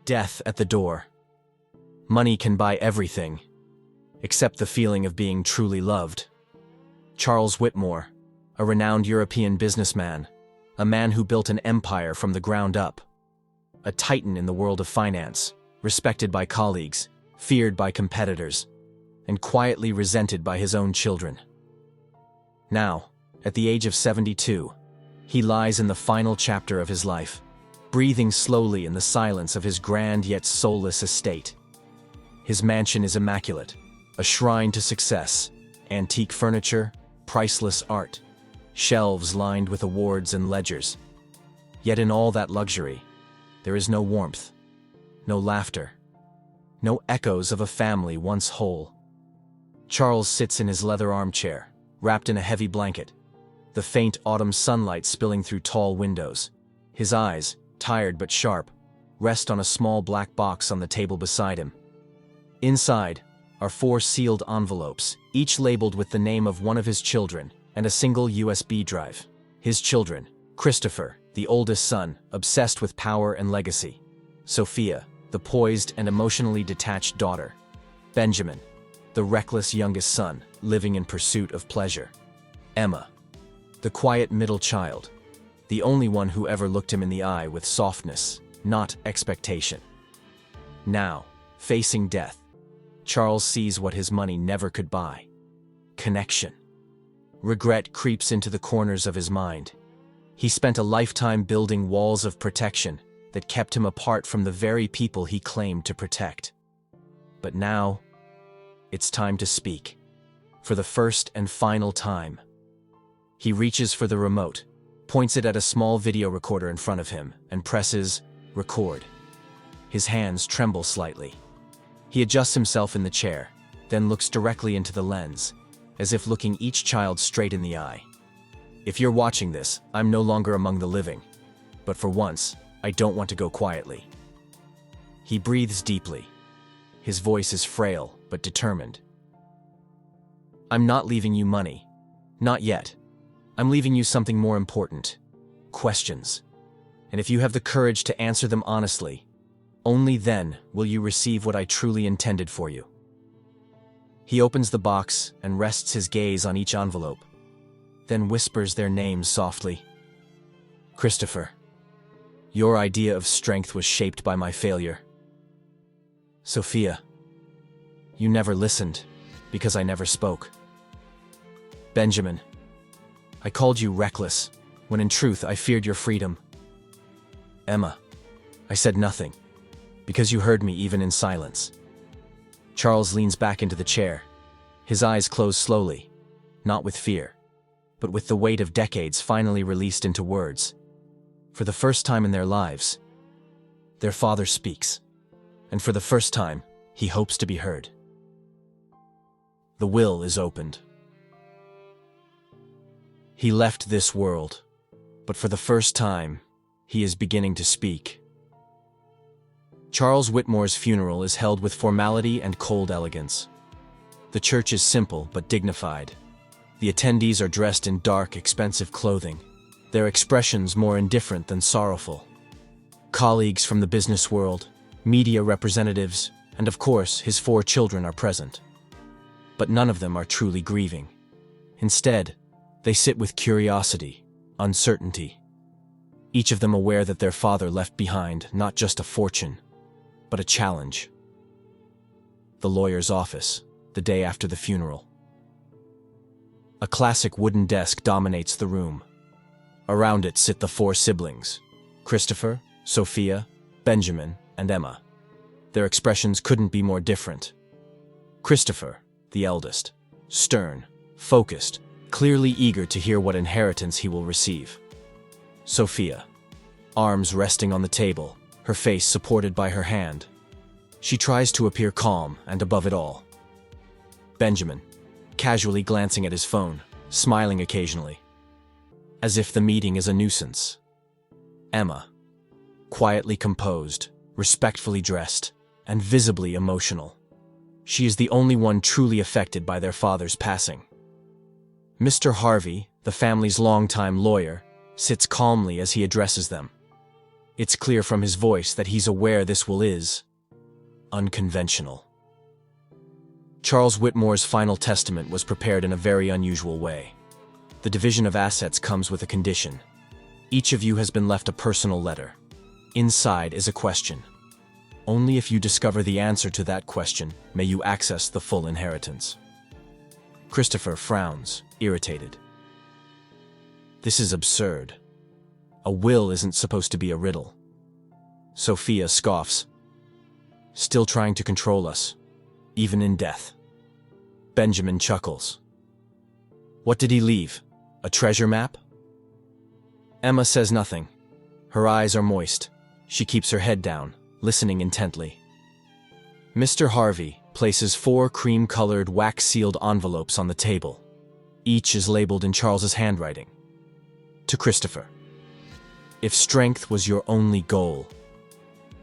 Death at the door. Money can buy everything, except the feeling of being truly loved. Charles Whitmore, a renowned European businessman, a man who built an empire from the ground up. A titan in the world of finance, respected by colleagues, feared by competitors, and quietly resented by his own children. Now, at the age of 72, he lies in the final chapter of his life, breathing slowly in the silence of his grand yet soulless estate. His mansion is immaculate, a shrine to success, antique furniture, priceless art, shelves lined with awards and ledgers. Yet in all that luxury, there is no warmth, no laughter, no echoes of a family once whole. Charles sits in his leather armchair, wrapped in a heavy blanket, the faint autumn sunlight spilling through tall windows. His eyes, tired but sharp, rest on a small black box on the table beside him. Inside are 4 sealed envelopes, each labeled with the name of one of his children and a single USB drive. His children: Christopher, the oldest son, obsessed with power and legacy; Sophia, the poised and emotionally detached daughter; Benjamin, the reckless youngest son, living in pursuit of pleasure; Emma, the quiet middle child, the only one who ever looked him in the eye with softness, not expectation. Now, facing death, Charles sees what his money never could buy: connection. Regret creeps into the corners of his mind. He spent a lifetime building walls of protection that kept him apart from the very people he claimed to protect. But now, it's time to speak. For the first and final time. He reaches for the remote, points it at a small video recorder in front of him, and presses record. His hands tremble slightly. He adjusts himself in the chair, then looks directly into the lens, as if looking each child straight in the eye. If you're watching this, I'm no longer among the living. But for once, I don't want to go quietly. He breathes deeply. His voice is frail, but determined. I'm not leaving you money. Not yet. I'm leaving you something more important. Questions. And if you have the courage to answer them honestly, only then will you receive what I truly intended for you. He opens the box and rests his gaze on each envelope, then whispers their names softly. Christopher, your idea of strength was shaped by my failure. Sophia, you never listened because I never spoke. Benjamin, I called you reckless when in truth I feared your freedom. Emma, I said nothing because you heard me even in silence. Charles leans back into the chair. His eyes close slowly, not with fear, but with the weight of decades finally released into words. For the first time in their lives, their father speaks, and for the first time, he hopes to be heard. The will is opened. He left this world, but for the first time, he is beginning to speak. Charles Whitmore's funeral is held with formality and cold elegance. The church is simple but dignified. The attendees are dressed in dark, expensive clothing, their expressions more indifferent than sorrowful. Colleagues from the business world, media representatives, and of course, his 4 children are present. But none of them are truly grieving. Instead, they sit with curiosity, uncertainty. Each of them aware that their father left behind not just a fortune, but a challenge. The lawyer's office, the day after the funeral. A classic wooden desk dominates the room. Around it sit the 4 siblings: Christopher, Sophia, Benjamin, and Emma. Their expressions couldn't be more different. Christopher, the eldest, stern, focused, clearly eager to hear what inheritance he will receive. Sophia, arms resting on the table, her face supported by her hand. She tries to appear calm and above it all. Benjamin, casually glancing at his phone, smiling occasionally, as if the meeting is a nuisance. Emma, quietly composed, respectfully dressed, and visibly emotional. She is the only one truly affected by their father's passing. Mr. Harvey, the family's longtime lawyer, sits calmly as he addresses them. It's clear from his voice that he's aware this will is unconventional. Charles Whitmore's final testament was prepared in a very unusual way. The division of assets comes with a condition. Each of you has been left a personal letter. Inside is a question. Only if you discover the answer to that question may you access the full inheritance. Christopher frowns, irritated. This is absurd. A will isn't supposed to be a riddle. Sophia scoffs. Still trying to control us, even in death. Benjamin chuckles. What did he leave? A treasure map? Emma says nothing. Her eyes are moist. She keeps her head down, listening intently. Mr. Harvey places 4 cream-colored wax-sealed envelopes on the table. Each is labeled in Charles's handwriting. To Christopher. If strength was your only goal,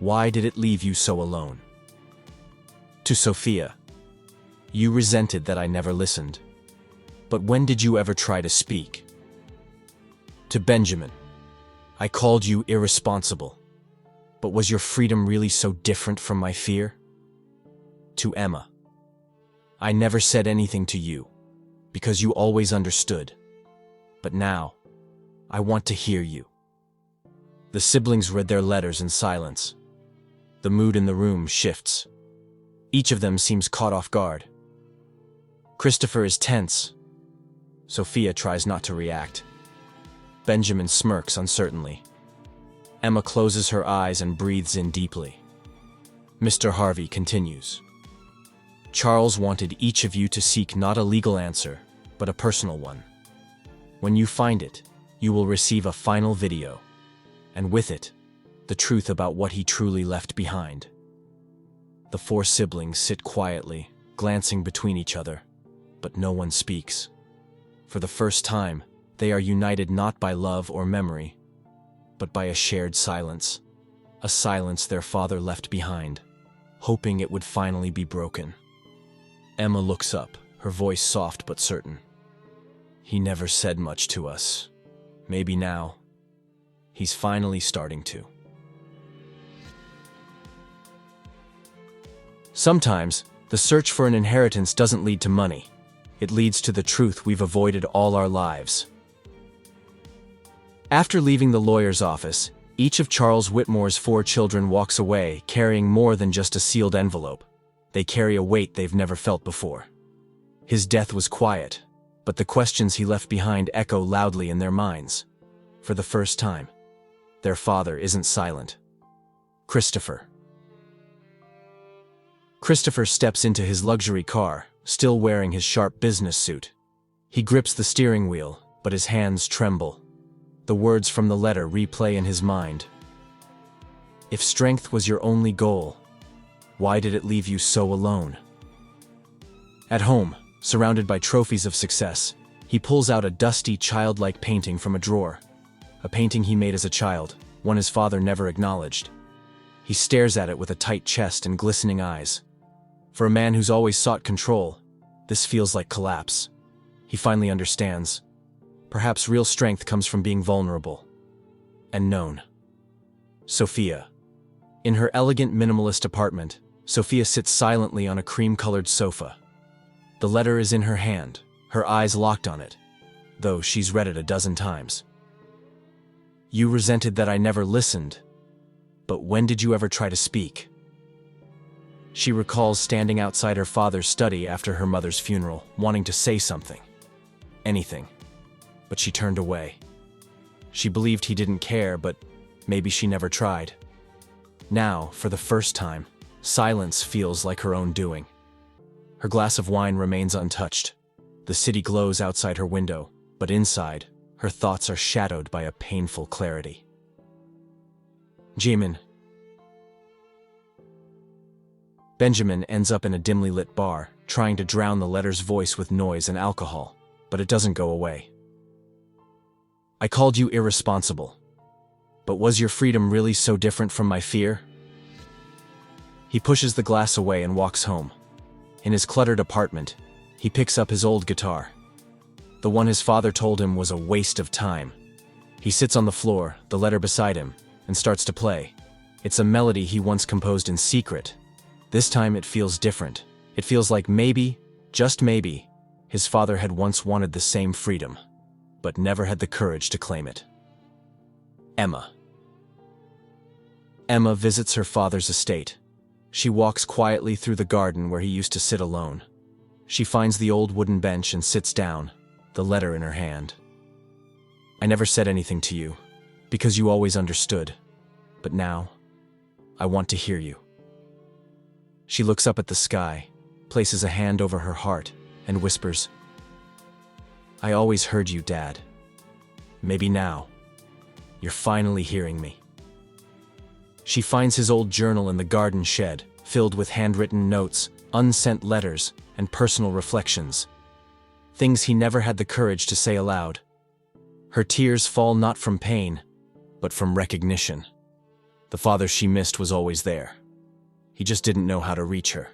why did it leave you so alone? To Sophia. You resented that I never listened. But when did you ever try to speak? To Benjamin. I called you irresponsible. But was your freedom really so different from my fear? To Emma. I never said anything to you, because you always understood. But now, I want to hear you. The siblings read their letters in silence. The mood in the room shifts. Each of them seems caught off guard. Christopher is tense. Sophia tries not to react. Benjamin smirks uncertainly. Emma closes her eyes and breathes in deeply. Mr. Harvey continues. Charles wanted each of you to seek not a legal answer, but a personal one. When you find it, you will receive a final video, and with it, the truth about what he truly left behind. The 4 siblings sit quietly, glancing between each other, but no one speaks. For the first time, they are united not by love or memory, but by a shared silence, a silence their father left behind, hoping it would finally be broken. Emma looks up, her voice soft but certain. He never said much to us. Maybe now, he's finally starting to. Sometimes, the search for an inheritance doesn't lead to money. It leads to the truth we've avoided all our lives. After leaving the lawyer's office, each of Charles Whitmore's 4 children walks away carrying more than just a sealed envelope. They carry a weight they've never felt before. His death was quiet, but the questions he left behind echo loudly in their minds. For the first time, their father isn't silent. Christopher. Christopher steps into his luxury car, still wearing his sharp business suit. He grips the steering wheel, but his hands tremble. The words from the letter replay in his mind. If strength was your only goal, why did it leave you so alone? At home, surrounded by trophies of success, he pulls out a dusty, childlike painting from a drawer. A painting he made as a child, one his father never acknowledged. He stares at it with a tight chest and glistening eyes. For a man who's always sought control, this feels like collapse. He finally understands. Perhaps real strength comes from being vulnerable and known. Sophia. In her elegant minimalist apartment, Sophia sits silently on a cream-colored sofa. The letter is in her hand, her eyes locked on it, though she's read it a dozen times. You resented that I never listened, but when did you ever try to speak? She recalls standing outside her father's study after her mother's funeral, wanting to say something. Anything. But she turned away. She believed he didn't care, but maybe she never tried. Now, for the first time, silence feels like her own doing. Her glass of wine remains untouched. The city glows outside her window, but inside, her thoughts are shadowed by a painful clarity. Jamin. Benjamin ends up in a dimly lit bar, trying to drown the letter's voice with noise and alcohol, but it doesn't go away. I called you irresponsible. But was your freedom really so different from my fear? He pushes the glass away and walks home. In his cluttered apartment, he picks up his old guitar. The one his father told him was a waste of time. He sits on the floor, the letter beside him, and starts to play. It's a melody he once composed in secret. This time it feels different. It feels like maybe, just maybe, his father had once wanted the same freedom, but never had the courage to claim it. Emma. Emma visits her father's estate. She walks quietly through the garden where he used to sit alone. She finds the old wooden bench and sits down, the letter in her hand. I never said anything to you, because you always understood. But now, I want to hear you. She looks up at the sky, places a hand over her heart, and whispers, I always heard you, Dad. Maybe now, you're finally hearing me. She finds his old journal in the garden shed, filled with handwritten notes, unsent letters, and personal reflections. Things he never had the courage to say aloud. Her tears fall not from pain, but from recognition. The father she missed was always there. He just didn't know how to reach her.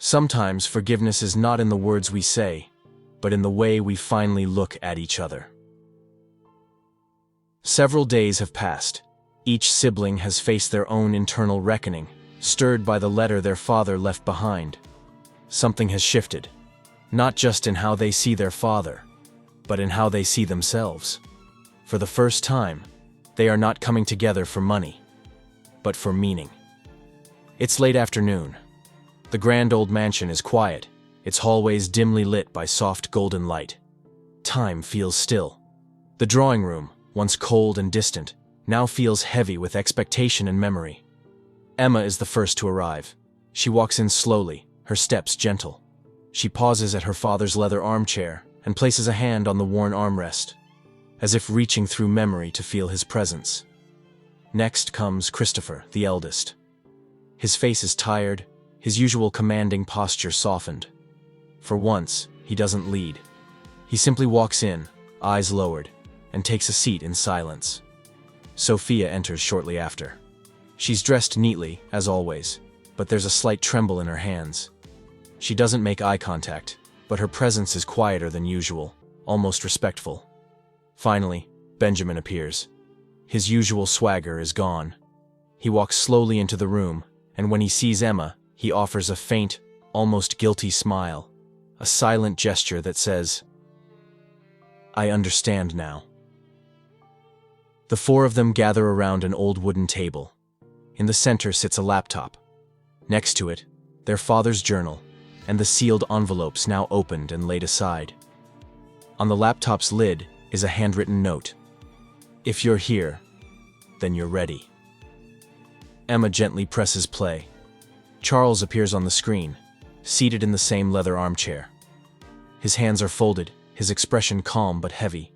Sometimes forgiveness is not in the words we say, but in the way we finally look at each other. Several days have passed. Each sibling has faced their own internal reckoning, stirred by the letter their father left behind. Something has shifted, not just in how they see their father, but in how they see themselves. For the first time, they are not coming together for money, but for meaning. It's late afternoon. The grand old mansion is quiet, its hallways dimly lit by soft golden light. Time feels still. The drawing room, once cold and distant, now feels heavy with expectation and memory. Emma is the first to arrive. She walks in slowly, her steps gentle. She pauses at her father's leather armchair and places a hand on the worn armrest, as if reaching through memory to feel his presence. Next comes Christopher, the eldest. His face is tired, his usual commanding posture softened. For once, he doesn't lead. He simply walks in, eyes lowered, and takes a seat in silence. Sophia enters shortly after. She's dressed neatly, as always, but there's a slight tremble in her hands. She doesn't make eye contact, but her presence is quieter than usual, almost respectful. Finally, Benjamin appears. His usual swagger is gone. He walks slowly into the room, and when he sees Emma, he offers a faint, almost guilty smile, a silent gesture that says, I understand now. The four of them gather around an old wooden table. In the center sits a laptop. Next to it, their father's journal, and the sealed envelopes now opened and laid aside. On the laptop's lid is a handwritten note. If you're here, then you're ready. Emma gently presses play. Charles appears on the screen, seated in the same leather armchair. His hands are folded, his expression calm but heavy.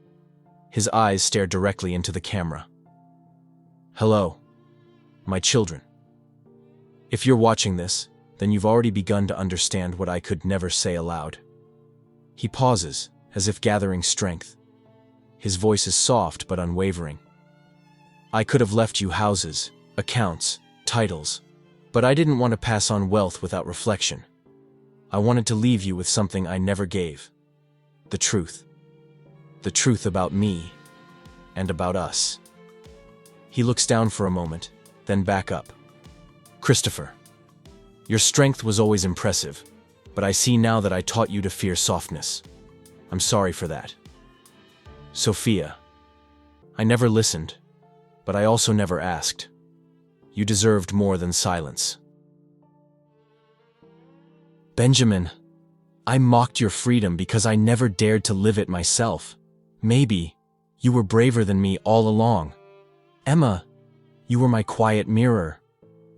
His eyes stare directly into the camera. Hello, my children. If you're watching this, then you've already begun to understand what I could never say aloud. He pauses, as if gathering strength. His voice is soft but unwavering. I could have left you houses, accounts, titles, but I didn't want to pass on wealth without reflection. I wanted to leave you with something I never gave. The truth. The truth about me and about us. He looks down for a moment, then back up. Christopher, your strength was always impressive, but I see now that I taught you to fear softness. I'm sorry for that. Sophia, I never listened, but I also never asked. You deserved more than silence. Benjamin, I mocked your freedom because I never dared to live it myself. Maybe you were braver than me all along. Emma, you were my quiet mirror.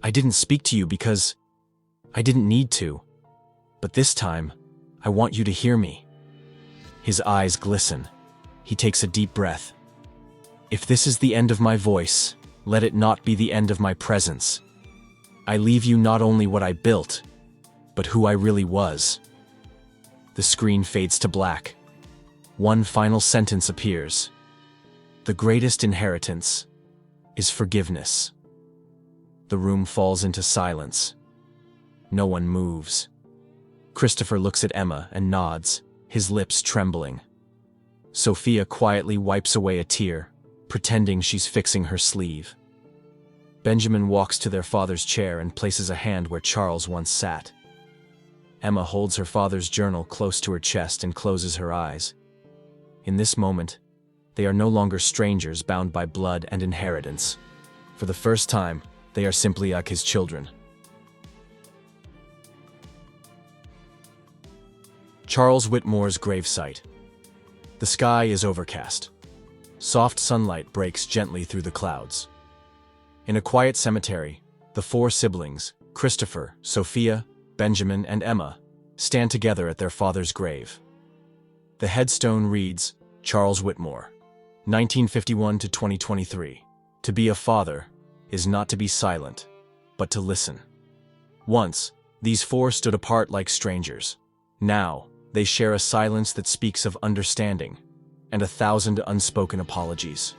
I didn't speak to you because I didn't need to. But this time, I want you to hear me. His eyes glisten. He takes a deep breath. If this is the end of my voice, let it not be the end of my presence. I leave you not only what I built, but who I really was. The screen fades to black. One final sentence appears. The greatest inheritance is forgiveness. The room falls into silence. No one moves. Christopher looks at Emma and nods, his lips trembling. Sophia quietly wipes away a tear, pretending she's fixing her sleeve. Benjamin walks to their father's chair and places a hand where Charles once sat. Emma holds her father's journal close to her chest and closes her eyes. In this moment, they are no longer strangers bound by blood and inheritance. For the first time, they are simply like his children. Charles Whitmore's gravesite. The sky is overcast. Soft sunlight breaks gently through the clouds. In a quiet cemetery, the four siblings, Christopher, Sophia, Benjamin, and Emma, stand together at their father's grave. The headstone reads, Charles Whitmore, 1951 to 2023. To be a father is not to be silent, but to listen. Once, these four stood apart like strangers. Now, they share a silence that speaks of understanding and 1,000 unspoken apologies.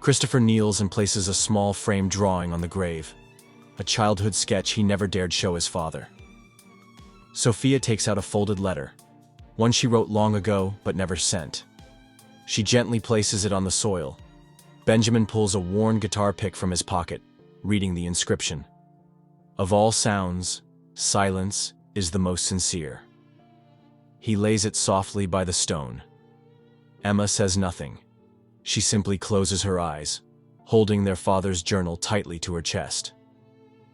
Christopher kneels and places a small framed drawing on the grave, a childhood sketch he never dared show his father. Sophia takes out a folded letter, one she wrote long ago but never sent. She gently places it on the soil. Benjamin pulls a worn guitar pick from his pocket, reading the inscription. Of all sounds, silence is the most sincere. He lays it softly by the stone. Emma says nothing. She simply closes her eyes, holding their father's journal tightly to her chest.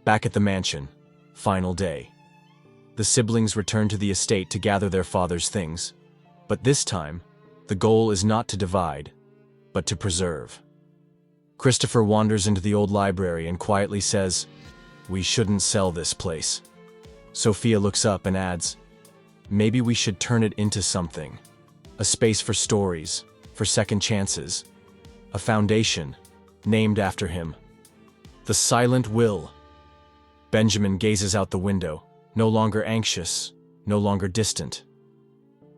Back at the mansion, final day. The siblings return to the estate to gather their father's things, but this time, the goal is not to divide, but to preserve. Christopher wanders into the old library and quietly says, "We shouldn't sell this place." Sophia looks up and adds, "Maybe we should turn it into something. A space for stories, for second chances. A foundation, named after him. The SilentWill." Benjamin gazes out the window, no longer anxious, no longer distant.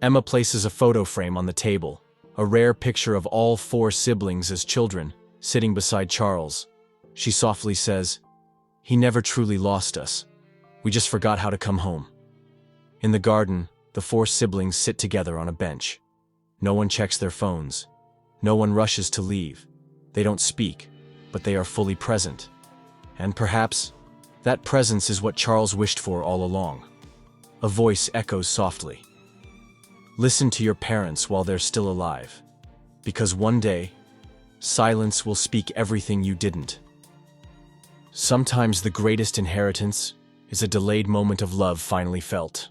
Emma places a photo frame on the table, a rare picture of all four siblings as children, sitting beside Charles. She softly says, "He never truly lost us. We just forgot how to come home." In the garden, the four siblings sit together on a bench. No one checks their phones. No one rushes to leave. They don't speak, but they are fully present. And perhaps, that presence is what Charles wished for all along. A voice echoes softly. Listen to your parents while they're still alive. Because one day, silence will speak everything you didn't. Sometimes the greatest inheritance is a delayed moment of love finally felt.